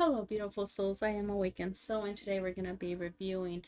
Hello, beautiful souls. I am Awakened Soul, and today we're going to be reviewing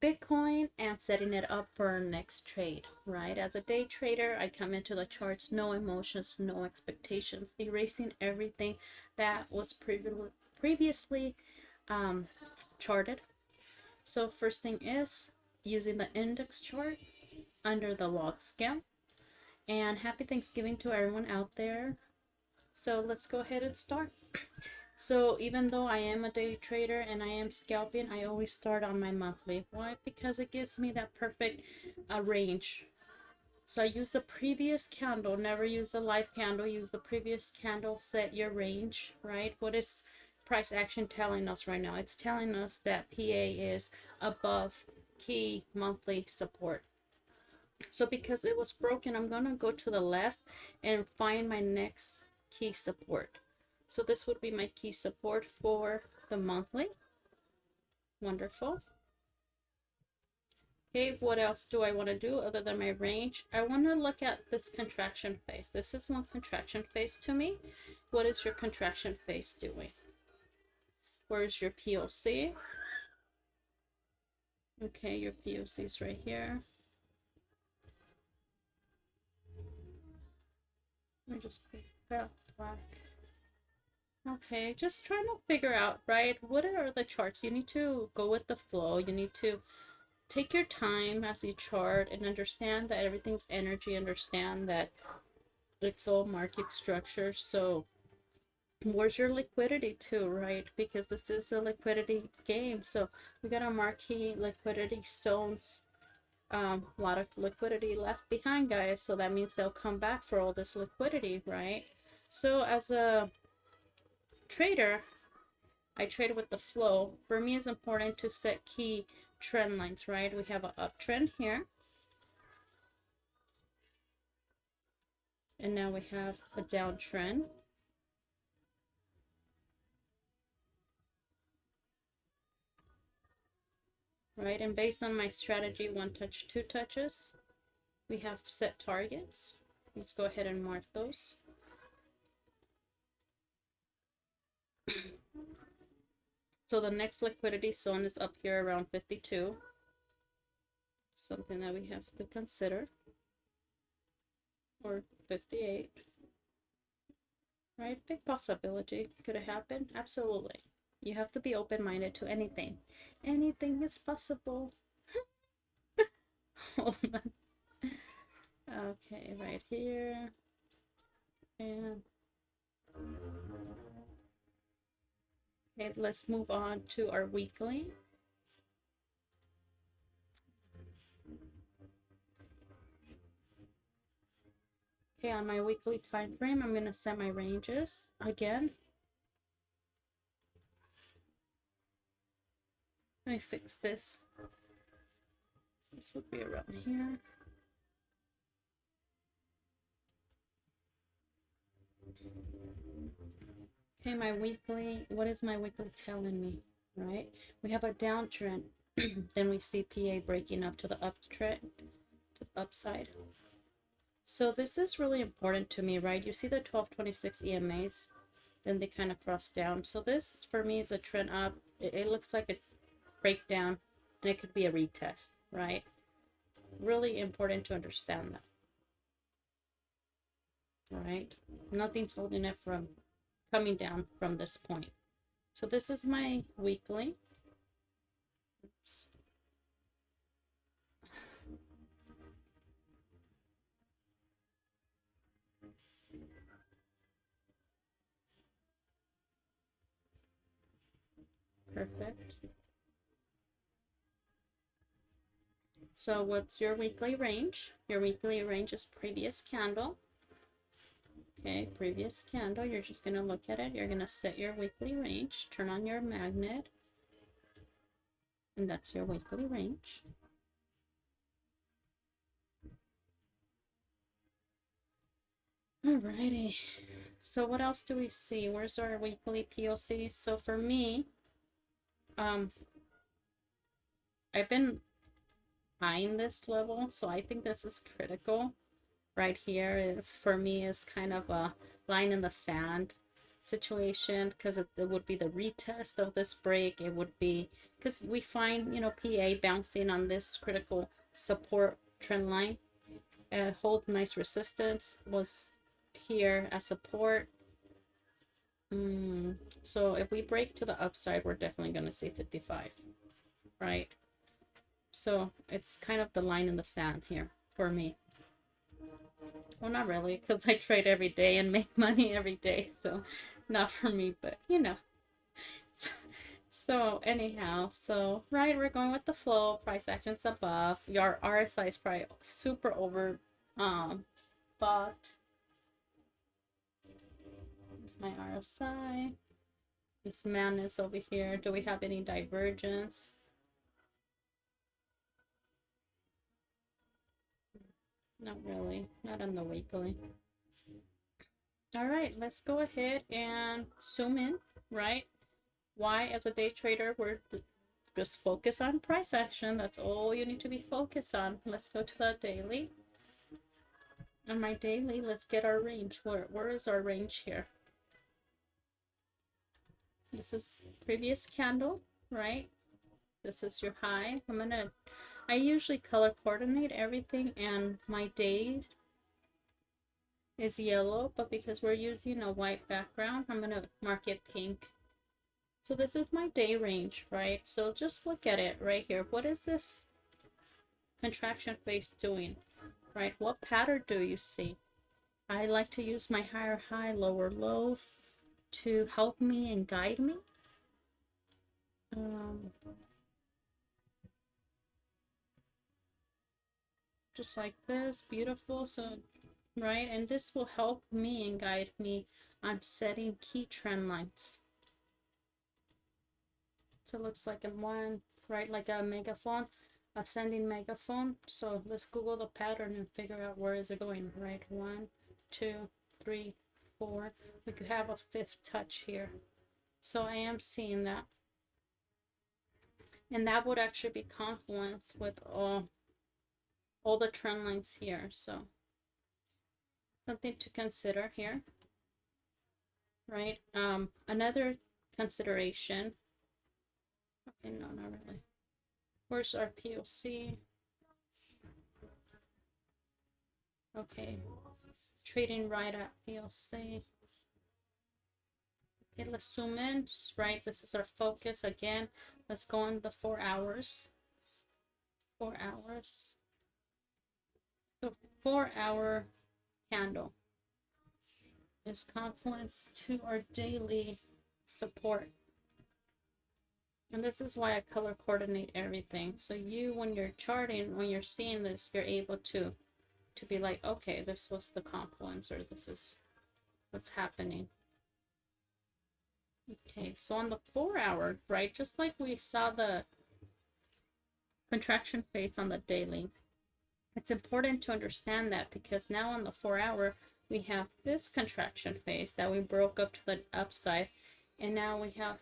Bitcoin and setting it up for our next trade, right? As a day trader, I come into the charts, no emotions, no expectations, erasing everything that was previously charted. So first thing is using the index chart under the log scale. And happy Thanksgiving to everyone out there. So let's go ahead and start. So even though I am a day trader and I am scalping, I always start on my monthly. Why? Because it gives me that perfect range. So I use the previous candle, never use the live candle, use the previous candle, set your range, right? What is price action telling us right now? It's telling us that PA is above key monthly support. So because it was broken, I'm gonna go to the left and find my next key support. So this would be my key support for the monthly. Wonderful. Okay, what else do I want to do other than my range? I want to look at this contraction phase. This is one contraction phase to me. What is your contraction phase doing? Where is your POC? Okay, your POC is right here. Let me just put that black. Okay, just trying to figure out, right? What are the charts? You need to go with the flow. You need to take your time as you chart and understand that everything's energy. Understand that it's all market structure. So where's your liquidity too, right? Because this is a liquidity game. So we got our marquee liquidity zones. A lot of liquidity left behind, guys. So that means they'll come back for all this liquidity, right? So as a trader, I trade with the flow. For me, it's important to set key trend lines, right? We have an uptrend here. And now we have a downtrend. Right, and based on my strategy, one touch, two touches, we have set targets. Let's go ahead and mark those. So the next liquidity zone is up here around 52. Something that we have to consider. Or 58. Right, big possibility. Could it happen? Absolutely. You have to be open-minded to anything. Anything is possible. Hold on. Okay, right here. And okay, let's move on to our weekly. Okay, on my weekly time frame, I'm going to set my ranges again. Let me fix this. This would be around here. Okay, my weekly, what is my weekly telling me, right? We have a downtrend, then we see PA breaking up to the uptrend, to the upside. So this is really important to me, right? You see the 1226 EMAs, then they kind of cross down. So this, for me, is a trend up. It looks like it's breakdown, and it could be a retest, right? Really important to understand that. All right, nothing's holding it from coming down from this point. So this is my weekly. Oops. Perfect. So what's your weekly range? Your weekly range is previous candle. Okay, previous candle. You're just going to look at it. You're going to set your weekly range. Turn on your magnet. And that's your weekly range. Alrighty. So what else do we see? Where's our weekly POC? So for me, I've been eyeing this level, so I think this is critical. Right here is, for me, is kind of a line in the sand. situation, because it would be the retest of this break. It would be because we find, you know, PA bouncing on this critical support trend line. Hold nice resistance was here as support. So if we break to the upside, we're definitely going to see 55, right? So it's kind of the line in the sand here for me. Well, not really, because I trade every day and make money every day, so not for me, but you know. So anyhow, so right, we're going with the flow. Price actions above. Your RSI is probably super over bought. It's my RSI. It's madness over here. Do we have any divergence? Not really. Not on the weekly. All right, let's go ahead and zoom in, right? Why, as a day trader, we're just focus on price action. That's all you need to be focused on. Let's go to the daily. On my daily, let's get our range. Where is our range here? This is previous candle, right? This is your high. I usually color coordinate everything, and my day is yellow, but because we're using a white background, I'm gonna mark it pink. So this is my day range, right? So just look at it right here. What is this contraction phase doing, right? What pattern do you see? I like to use my higher high, lower lows to help me and guide me. Just like this, beautiful. So right, and this will help me and guide me on setting key trend lines. So it looks like in one, right, like a megaphone, ascending megaphone. So let's Google the pattern and figure out where is it going, right? 1, 2, 3, 4. We could have a fifth touch here. So I am seeing that. And that would actually be confluence with all the trend lines here. So something to consider here, right? Another consideration. Okay, no, not really. Where's our POC? Okay, trading right at POC. Okay, let's zoom in, right? This is our focus again. Let's go on the 4 hours. 4 hours. So 4-hour candle is confluence to our daily support. And this is why I color coordinate everything. So you, when you're charting, when you're seeing this, you're able to be like, okay, this was the confluence, or this is what's happening. Okay, so on the 4 hour, right, just like we saw the contraction phase on the daily, it's important to understand that, because now on the 4 hour, we have this contraction phase that we broke up to the upside, and now we have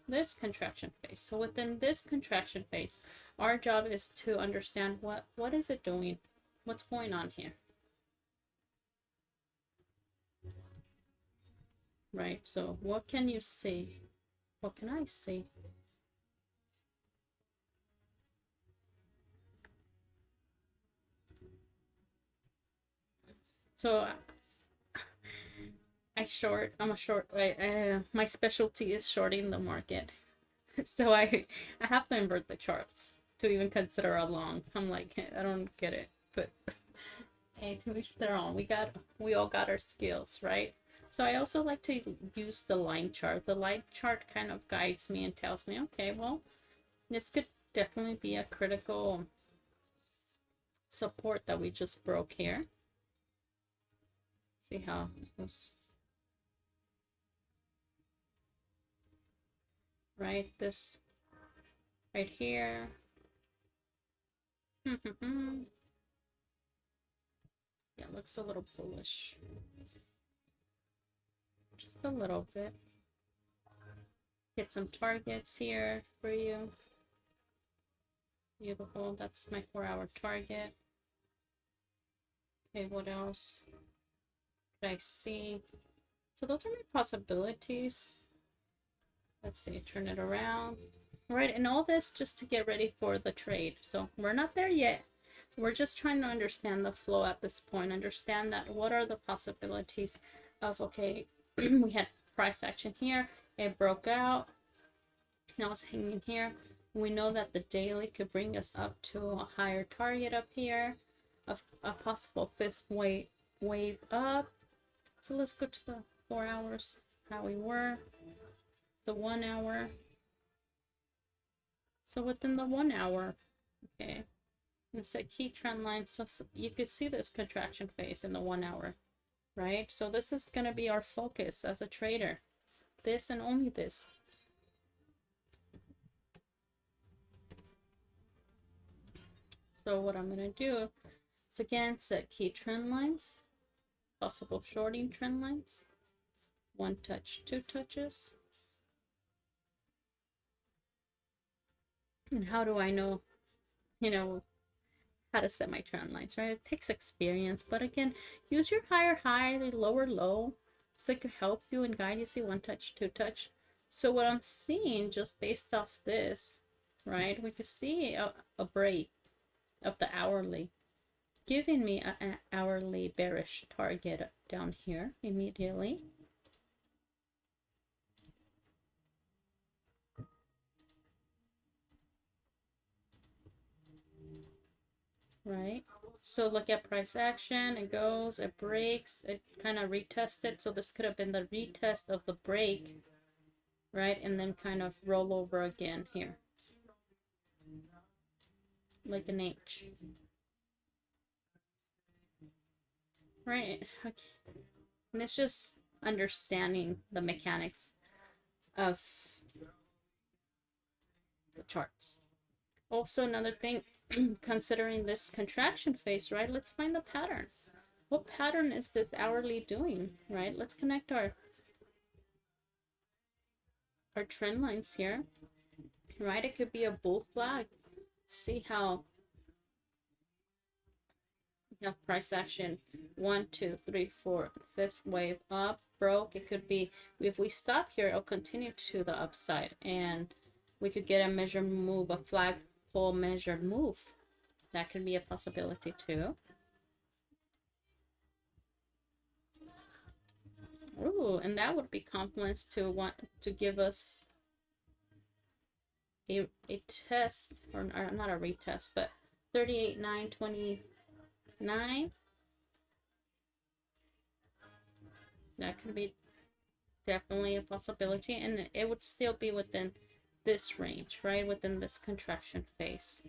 this contraction phase. So within this contraction phase, our job is to understand what is it doing, what's going on here, right? So what can you see? What can I see? So I'm a short, my specialty is shorting the market. So I have to invert the charts to even consider a long. I'm like, I don't get it, but hey, to each their own. We all got our skills, right? So I also like to use the line chart. The line chart kind of guides me and tells me, okay, well, this could definitely be a critical support that we just broke here. See how it goes. Right, this right here. Yeah, looks a little bullish. Just a little bit. Get some targets here for you. Beautiful. That's my 4-hour target. Okay, what else could I see? So those are my possibilities. Let's see, turn it around. Right, and all this just to get ready for the trade. So we're not there yet. We're just trying to understand the flow at this point. Understand that what are the possibilities of, okay, we had price action here. It broke out. Now it's hanging here. We know that the daily could bring us up to a higher target up here. A possible fifth wave up. So let's go to the 4 hours, how we were. The 1 hour. So within the 1 hour, okay, and set key trend line. So you could see this contraction phase in the 1 hour, right? So this is going to be our focus as a trader. This and only this. So what I'm going to do is again set key trend lines, possible shorting trend lines, 1 touch, 2 touches. And how do I know, how to set my trend lines, right? It takes experience, but again, use your higher high, lower low, so it could help you and guide you. See 1 touch, 2 touch. So what I'm seeing just based off this, right? We could see a break of the hourly, giving me an hourly bearish target down here immediately. Right, so look at price action. It goes, it breaks, it kind of retested. So this could have been the retest of the break, right? And then kind of roll over again here, like an H. Right, okay. And it's just understanding the mechanics of the charts. Also, another thing, considering this contraction phase, right? Let's find the pattern. What pattern is this hourly doing, right? Let's connect our trend lines here, right? It could be a bull flag. See how we have price action 1, 2, 3, 4, fifth wave up, broke. It could be, if we stop here, it'll continue to the upside, and we could get a measured move, a flagpole measured move. That could be a possibility too. Ooh, and that would be compliments to want to give us a test, or not a retest, but 38,929. That could be definitely a possibility, and it would still be within this range, right? Within this contraction phase.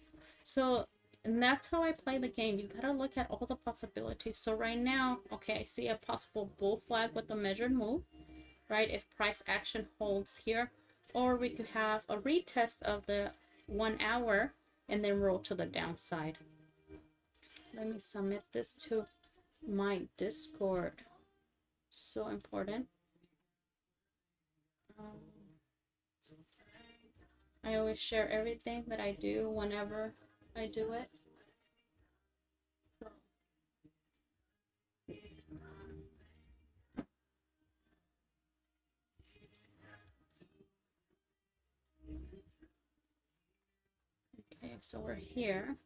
So, and that's how I play the game. You gotta look at all the possibilities. So right now, okay, I see a possible bull flag with a measured move, right? If price action holds here, or we could have a retest of the 1 hour and then roll to the downside. Let me submit this to my Discord. So important. I always share everything that I do whenever I do it. Okay, so we're here.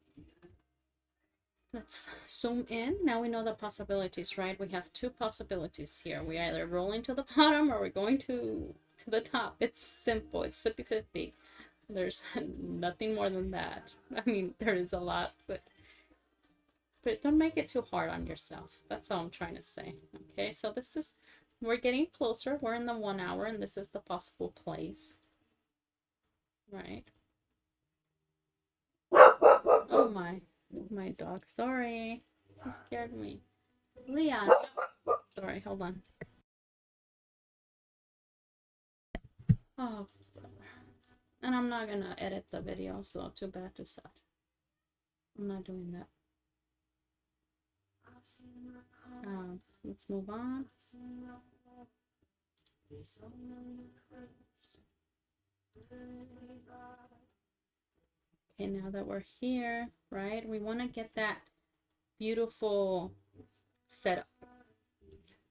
Let's zoom in. Now we know the possibilities, right? We have 2 possibilities here. We either rolling to the bottom or we're going to the top. It's simple. It's 50-50. There's nothing more than that. I mean, there is a lot, but don't make it too hard on yourself. That's all I'm trying to say. Okay, so this is, we're getting closer. We're in the 1 hour, and this is the possible place. Right. Oh my dog. Sorry. He scared me. Leon. Sorry, hold on. Oh, and I'm not gonna edit the video, so too bad, too sad. I'm not doing that. Let's move on. Okay, now that we're here, right, we want to get that beautiful setup.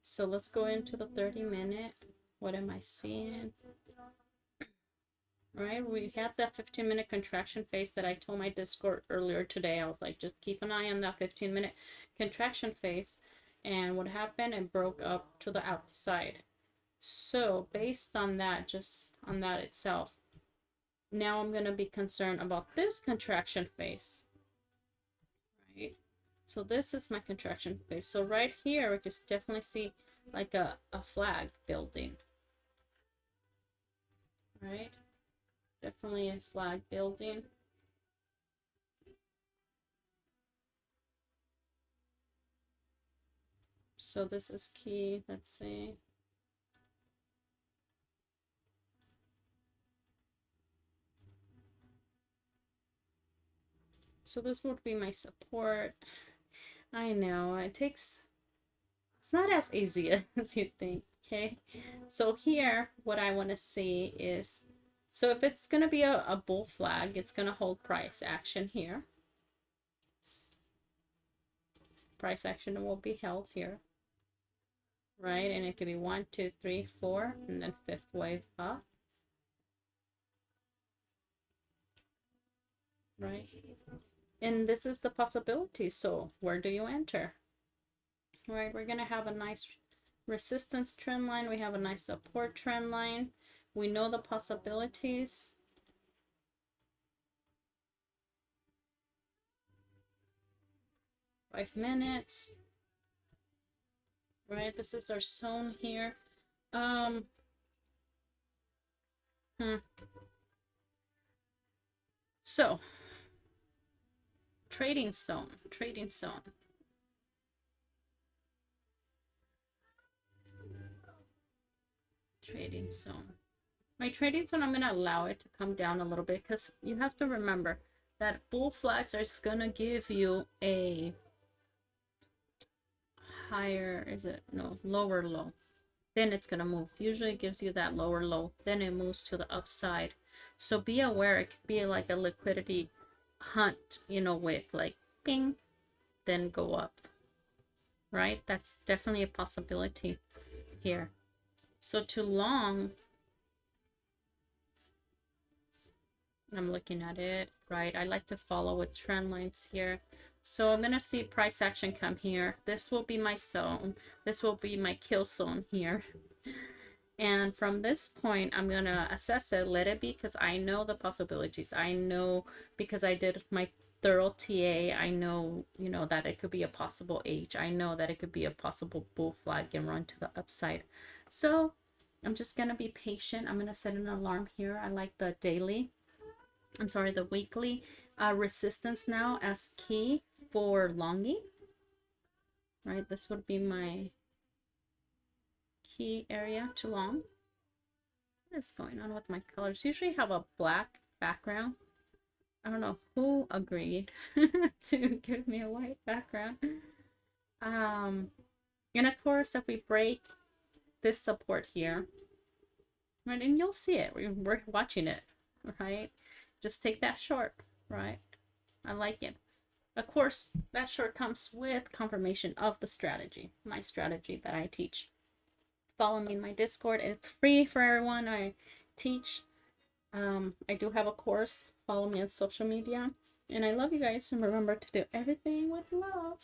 So let's go into the 30-minute. What am I seeing? All right, we had that 15-minute contraction phase that I told my Discord earlier today. I was like, just keep an eye on that 15-minute contraction phase. And what happened? It broke up to the outside. So based on that, just on that itself, now I'm going to be concerned about this contraction phase. Right? So this is my contraction phase. So right here, we can definitely see like a flag building. Right? Definitely a flag building. So this is key. Let's see. So this would be my support. I know it's not as easy as you think. Okay, so here what I want to see is, so if it's going to be a bull flag, it's going to hold price action here. Price action will be held here, right? And it could be 1, 2, 3, 4, and then 5th wave up, right? And this is the possibility. So where do you enter? All right, we're gonna have a nice resistance trend line. We have a nice support trend line. We know the possibilities. Five minutes. Right, this is our zone here. So trading zone. My trading zone, I'm going to allow it to come down a little bit because you have to remember that bull flags are going to give you a higher, lower low. Then it's going to move. Usually it gives you that lower low. Then it moves to the upside. So be aware, it could be like a liquidity hunt, with like ping, then go up. Right? That's definitely a possibility here. So to long, I'm looking at it, right? I like to follow with trend lines here. So I'm going to see price action come here. This will be my zone. This will be my kill zone here. And from this point, I'm going to assess it, let it be, because I know the possibilities. I know because I did my thorough TA. I know, that it could be a possible H. I know that it could be a possible bull flag and run to the upside. So I'm just going to be patient. I'm going to set an alarm here. I like the the weekly resistance now as key for longing. Right, this would be my key area to long. What is going on with my colors? Usually have a black background. I don't know who agreed to give me a white background. And of course, if we break this support here, right, and you'll see it, we're watching it, right? Just take that short, right? I like it. Of course, that short comes with confirmation of the strategy, my strategy that I teach. Follow me in my Discord. It's free for everyone. I teach. I do have a course. Follow me on social media. And I love you guys. And remember to do everything with love.